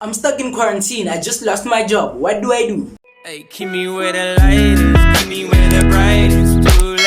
I'm stuck in quarantine. I just lost my job. What do I do? Hey, keep me where the light is, keep me where the bright is. Too late,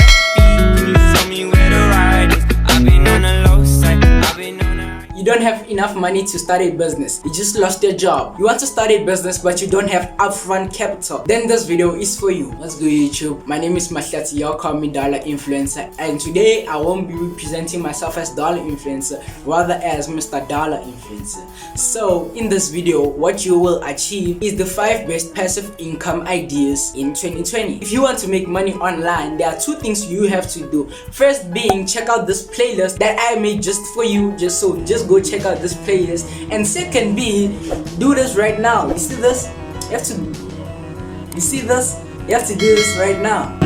can you show me where the ride is? I've been on the low side, I've been on the You don't have enough money to start a business. You just lost your job. You want to start a business but you don't have upfront capital. Then this video is for you. Let's go YouTube. My name is Mahlati. Y'all call me Dollar Influencer. And today I won't be representing myself as Dollar Influencer, rather as Mr. Dollar Influencer. So in this video, what you will achieve is the 5 best passive income ideas in 2020. If you want to make money online, there are 2 things you have to do. First being, check out this playlist that I made just for you. Just go check out this playlist. And second be, do this right now. You see this? You have to do this right now.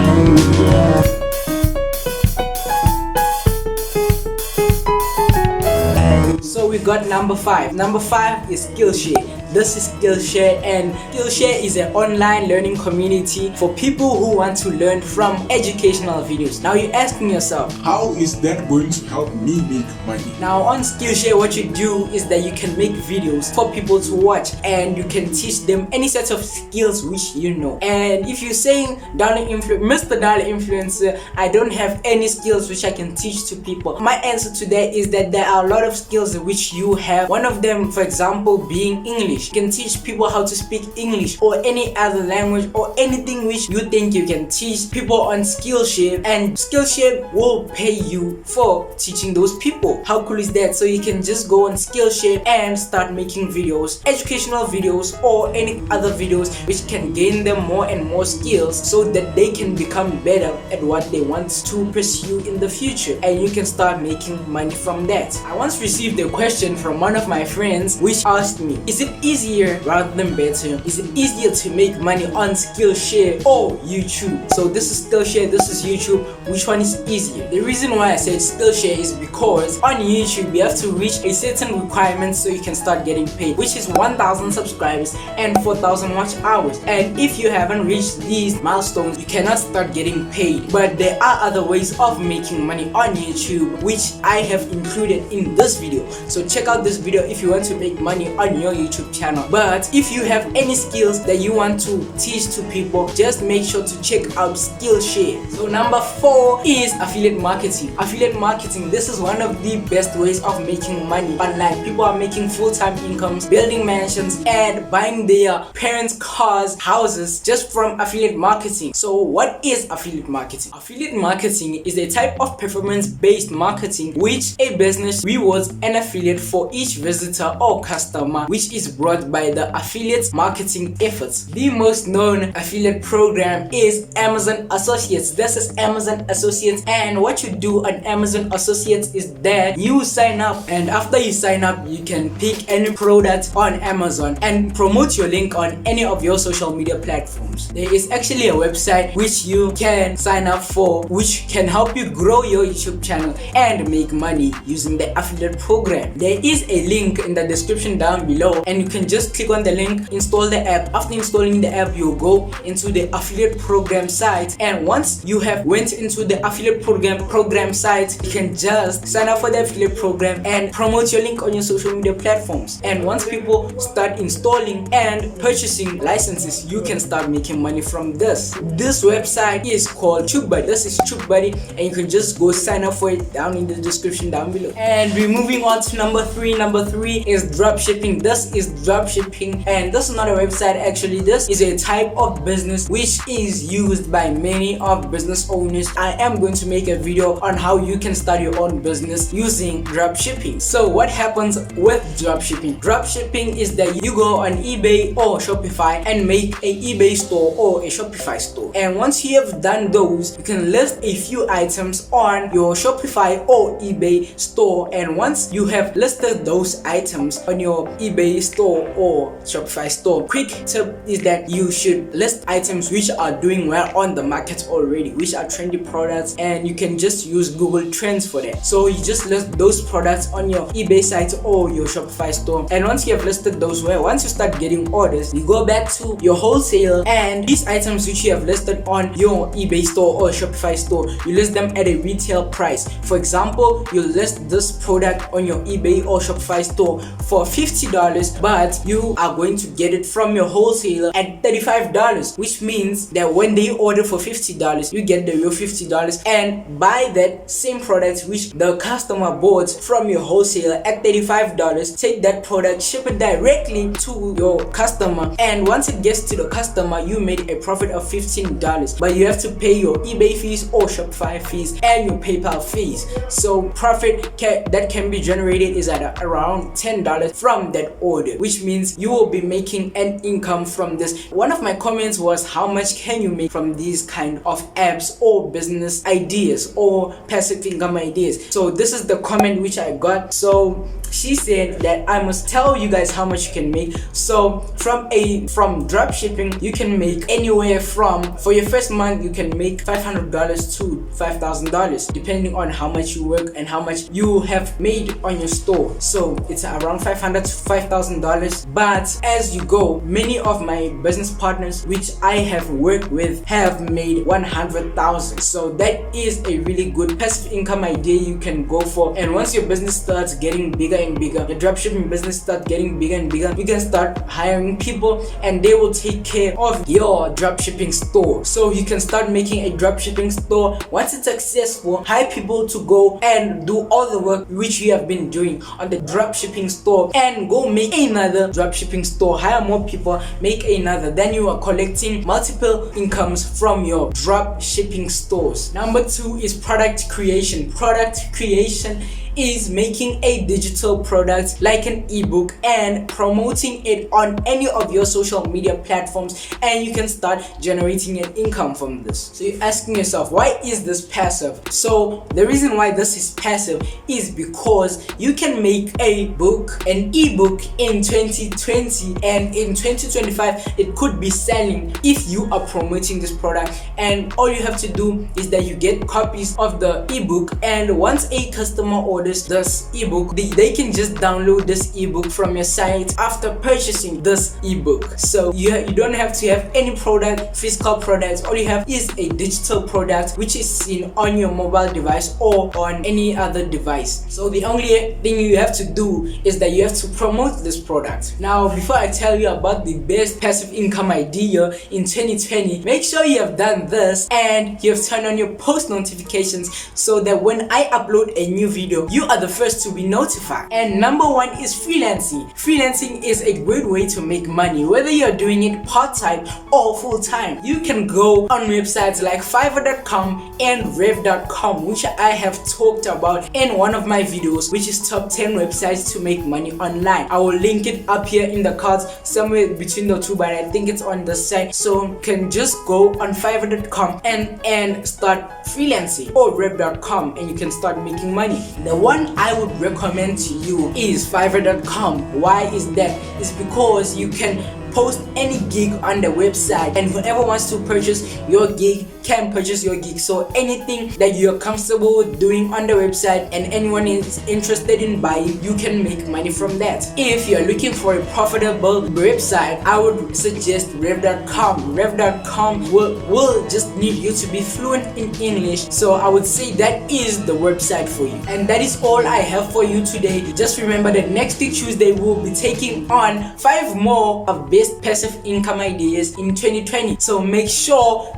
So we got number 5. Number 5 is Skillshare. This is Skillshare, and Skillshare is an online learning community for people who want to learn from educational videos. Now you're asking yourself, how is that going to help me make money? Now on Skillshare, what you do is that you can make videos for people to watch, and you can teach them any set of skills which you know. And if you're saying Mr. Dollar Influencer, I don't have any skills which I can teach to people, my answer to that is that there are a lot of skills which you have. One of them, for example, being English. You can teach people how to speak English or any other language or anything which you think you can teach people on Skillshare, and Skillshare will pay you for teaching those people. How cool is that? So you can just go on Skillshare and start making videos, educational videos or any other videos which can gain them more and more skills so that they can become better at what they want to pursue in the future, and you can start making money from that. I once received a question from one of my friends which asked me, is it easier rather than better? Is it easier to make money on Skillshare or YouTube? So this is Skillshare, this is YouTube. Which one is easier? The reason why I said Skillshare is because on YouTube you have to reach a certain requirement so you can start getting paid, which is 1,000 subscribers and 4,000 watch hours. And if you haven't reached these milestones, you cannot start getting paid. But there are other ways of making money on YouTube which I have included in this video. So check out this video if you want to make money on your YouTube channel. But if you have any skills that you want to teach to people, just make sure to check out Skillshare. So number 4 is affiliate marketing. Affiliate marketing, this is one of the best ways of making money online. People are making full-time incomes, building mansions and buying their parents' cars, houses just from affiliate marketing. So what is affiliate marketing? Affiliate marketing is a type of performance-based marketing which a business rewards an affiliate for each visitor or customer which is brought by the affiliate marketing efforts. The most known affiliate program is Amazon Associates. This is Amazon Associates, and what you do on Amazon Associates is that you sign up, and after you sign up you can pick any product on Amazon and promote your link on any of your social media platforms. There is actually a website which you can sign up for which can help you grow your YouTube channel and make money using the affiliate program. There is a link in the description down below, and you can just click on the link, install the app. After installing the app, you go into the affiliate program site, and once you have went into the affiliate program site, you can just sign up for the affiliate program and promote your link on your social media platforms. And once people start installing and purchasing licenses, you can start making money from this. This website is called TubeBuddy. This is TubeBuddy, and you can just go sign up for it down in the description down below. And we're moving on to number 3. Number 3 is dropshipping. This is dropshipping, and this is not a website. Actually, this is a type of business which is used by many of business owners. I am going to make a video on how you can start your own business using dropshipping. So what happens with dropshipping? Dropshipping is that you go on eBay or Shopify and make a eBay store or a Shopify store, and once you have done those, you can list a few items on your Shopify or eBay store. And once you have listed those items on your eBay store or Shopify store, quick tip is that you should list items which are doing well on the market already, which are trendy products, and you can just use Google Trends for that. So you just list those products on your eBay site or your Shopify store, and once you have listed those well, once you start getting orders, you go back to your wholesale, and these items which you have listed on your eBay store or Shopify store, you list them at a retail price. For example, you list this product on your eBay eBay or Shopify store for $50, but you are going to get it from your wholesaler at $35, which means that when they order for $50, you get the real $50 and buy that same product which the customer bought from your wholesaler at $35. Take that product, ship it directly to your customer, and once it gets to the customer, you made a profit of $15, but you have to pay your eBay fees or Shopify fees and your PayPal fees. So profit that can be generated is at around $10 from that order, which means you will be making an income from this. One of my comments was, how much can you make from these kind of apps or business ideas or passive income ideas? So this is the comment which I got. So she said that I must tell you guys how much you can make. So from drop shipping, you can make anywhere from, for your first month, you can make $500 to $5,000 depending on how much you work and how much you have made on your store. So it's around $500 to $5,000. But as you go, many of my business partners which I have worked with have made $100,000. So that is a really good passive income idea you can go for. And once your business starts getting bigger and bigger, your dropshipping business starts getting bigger and bigger, you can start hiring people and they will take care of your dropshipping store. So you can start making a dropshipping store. Once it's successful, hire people to go and do all the work which you have been doing on the dropshipping store, and go make another dropshipping store, hire more people, make another. Then you are collecting multiple incomes from your dropshipping stores. Number 2 is product creation. Product creation is making a digital product like an ebook and promoting it on any of your social media platforms, and you can start generating an income from this. So you're asking yourself, why is this passive? So the reason why this is passive is because you can make an ebook in 2020, and in 2025 it could be selling if you are promoting this product. And all you have to do is that you get copies of the ebook, and once a customer orders this ebook, they can just download this ebook from your site after purchasing this ebook. So you don't have to have any physical products. All you have is a digital product which is seen on your mobile device or on any other device. So the only thing you have to do is that you have to promote this product. Now, before I tell you about the best passive income idea in 2020, make sure you have done this and you have turned on your post notifications so that when I upload a new video, you are the first to be notified. And number 1 is freelancing. Freelancing is a great way to make money, whether you're doing it part-time or full-time. You can go on websites like Fiverr.com and Rev.com, which I have talked about in one of my videos, which is top 10 websites to make money online. I will link it up here in the cards, somewhere between the two, but I think it's on the site. So you can just go on Fiverr.com and start freelancing, or Rev.com, and you can start making money. The one I would recommend to you is Fiverr.com. Why is that? It's because you can post any gig on the website, and whoever wants to purchase your gig can purchase your gig. So anything that you're comfortable with doing on the website and anyone is interested in buying, you can make money from that. If you're looking for a profitable website, I would suggest Rev.com. Rev.com will just need you to be fluent in English, so I would say that is the website for you. And that is all I have for you today. Just remember that next week Tuesday we'll be taking on 5 more of best passive income ideas in 2020. So make sure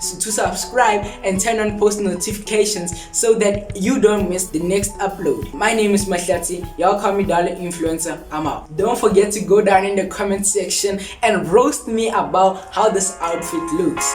to subscribe and turn on post notifications so that you don't miss the next upload. My name is Mahlatsi. Y'all call me Dollar Influencer. I'm out. Don't forget to go down in the comment section and roast me about how this outfit looks.